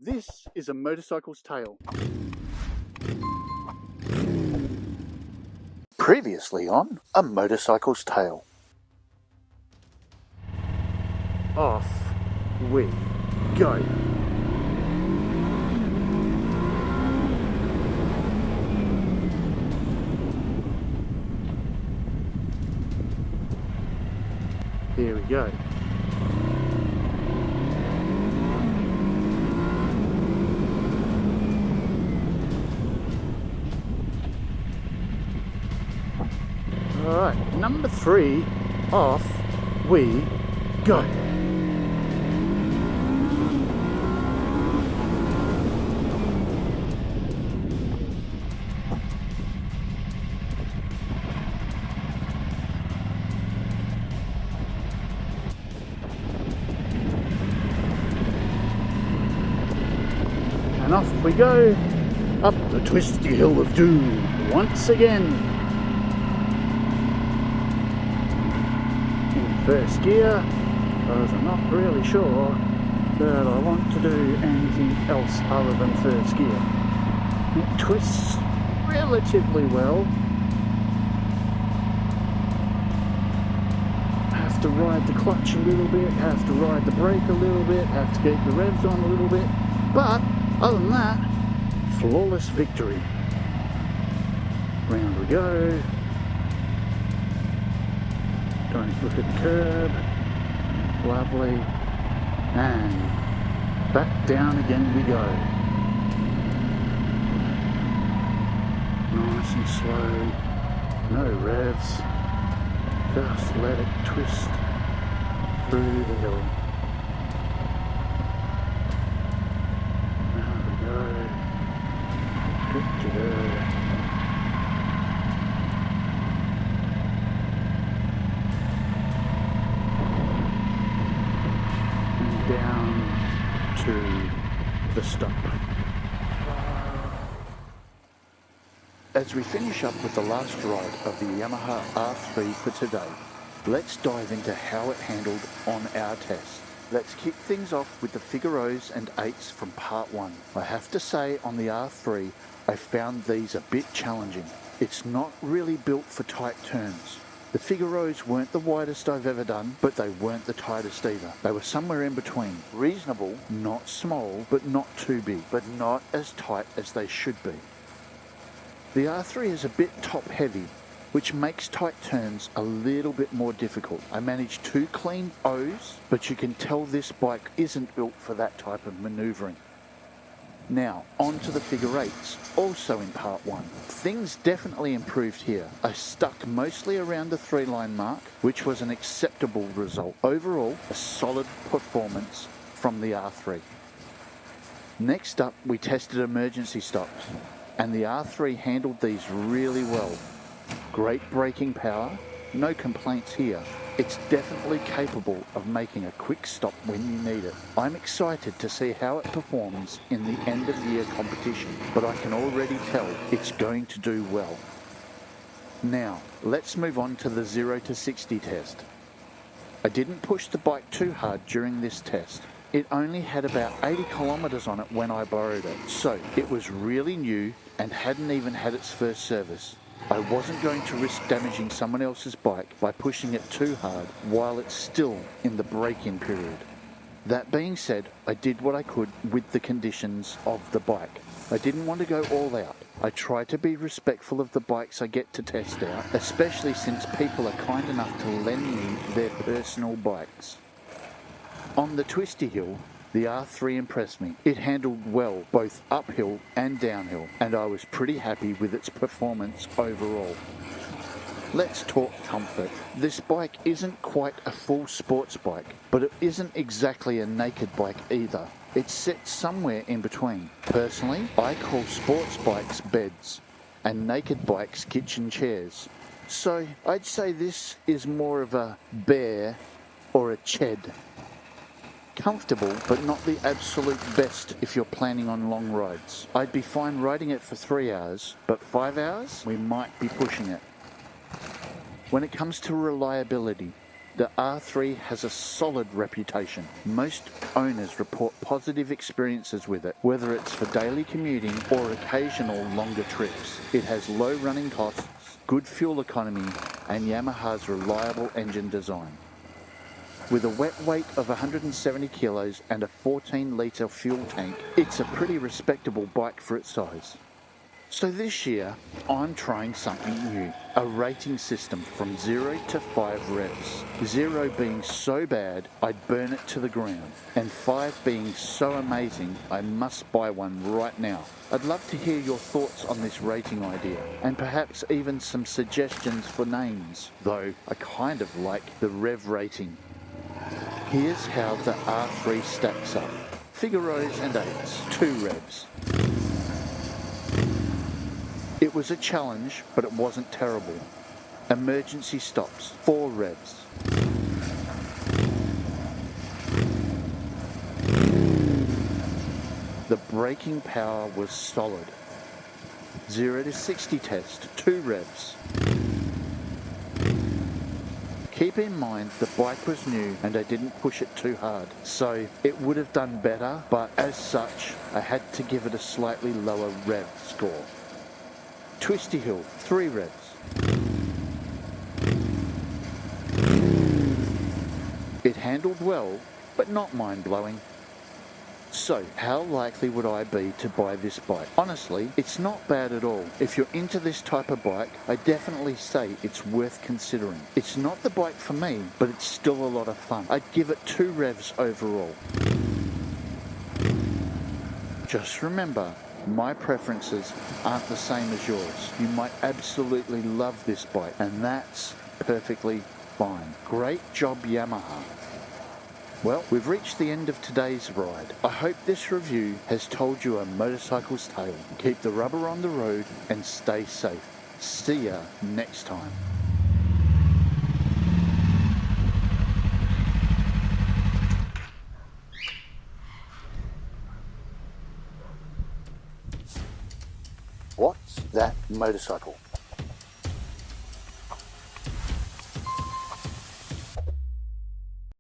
This is a motorcycle's tale. Previously on A Motorcycle's Tale. Off we go. Here we go. Alright, number 3, off we go. And off we go, up the Twisty Hill of Doom once again. In first gear, because I'm not really sure that I want to do anything else other than first gear. It twists relatively well. Have to ride the clutch a little bit, have to ride the brake a little bit, have to keep the revs on a little bit, but other than that, flawless victory. Round we go. Don't look at the curb. Lovely. And back down again we go. Nice and slow. No revs. Just let it twist through the hill. And down to the stop. As we finish up with the last ride of the Yamaha R3 for today, let's dive into how it handled on our test. Let's kick things off with the figure 0s and 8s from part 1. I have to say, on the R3, I found these a bit challenging. It's not really built for tight turns. The figure 0s weren't the widest I've ever done, but they weren't the tightest either. They were somewhere in between. Reasonable, not small, but not too big, but not as tight as they should be. The R3 is a bit top heavy, which makes tight turns a little bit more difficult. I managed 2 clean O's, but you can tell this bike isn't built for that type of manoeuvring. Now, on to the figure 8s, also in part 1. Things definitely improved here. I stuck mostly around the 3-line mark, which was an acceptable result. Overall, a solid performance from the R3. Next up, we tested emergency stops, and the R3 handled these really well. Great braking power, no complaints here. It's definitely capable of making a quick stop when you need it. I'm excited to see how it performs in the end of year competition, but I can already tell it's going to do well. Now, let's move on to the 0 to 60 test. I didn't push the bike too hard during this test. It only had about 80 kilometers on it when I borrowed it, so it was really new and hadn't even had its first service. I wasn't going to risk damaging someone else's bike by pushing it too hard while it's still in the break-in period. That being said, I did what I could with the conditions of the bike. I didn't want to go all out. I try to be respectful of the bikes I get to test out, especially since people are kind enough to lend me their personal bikes. On the Twisty Hill, the R3 impressed me. It handled well both uphill and downhill, and I was pretty happy with its performance overall. Let's talk comfort. This bike isn't quite a full sports bike, but it isn't exactly a naked bike either. It's set somewhere in between. Personally, I call sports bikes beds and naked bikes kitchen chairs. So I'd say this is more of a bear or a ched. Comfortable, but not the absolute best if you're planning on long rides. I'd be fine riding it for 3 hours, but 5 hours, we might be pushing it. When it comes to reliability, The R3 has a solid reputation. Most owners report positive experiences with it, whether it's for daily commuting or occasional longer trips. It has low running costs, good fuel economy, and Yamaha's reliable engine design. With a wet weight of 170 kilos and a 14-litre fuel tank, it's a pretty respectable bike for its size. So this year, I'm trying something new, a rating system from 0 to 5 revs. 0 being so bad, I'd burn it to the ground, and 5 being so amazing, I must buy one right now. I'd love to hear your thoughts on this rating idea, and perhaps even some suggestions for names, though I kind of like the rev rating. Here's how the R3 stacks up. Figaros and 8s, 2 revs. It was a challenge, but it wasn't terrible. Emergency stops, 4 revs. The braking power was solid. 0 to 60 test, 2 revs. Keep in mind the bike was new and I didn't push it too hard, so it would have done better, but as such, I had to give it a slightly lower rev score. Twisty Hill, 3 revs. It handled well, but not mind-blowing. So, how likely would I be to buy this bike? Honestly, it's not bad at all. If you're into this type of bike, I definitely say it's worth considering. It's not the bike for me, but it's still a lot of fun. I'd give it 2 revs overall. Just remember, my preferences aren't the same as yours. You might absolutely love this bike, and that's perfectly fine. Great job, Yamaha. Well, we've reached the end of today's ride. I hope this review has told you a motorcycle's tale. Keep the rubber on the road and stay safe. See ya next time. What's that motorcycle?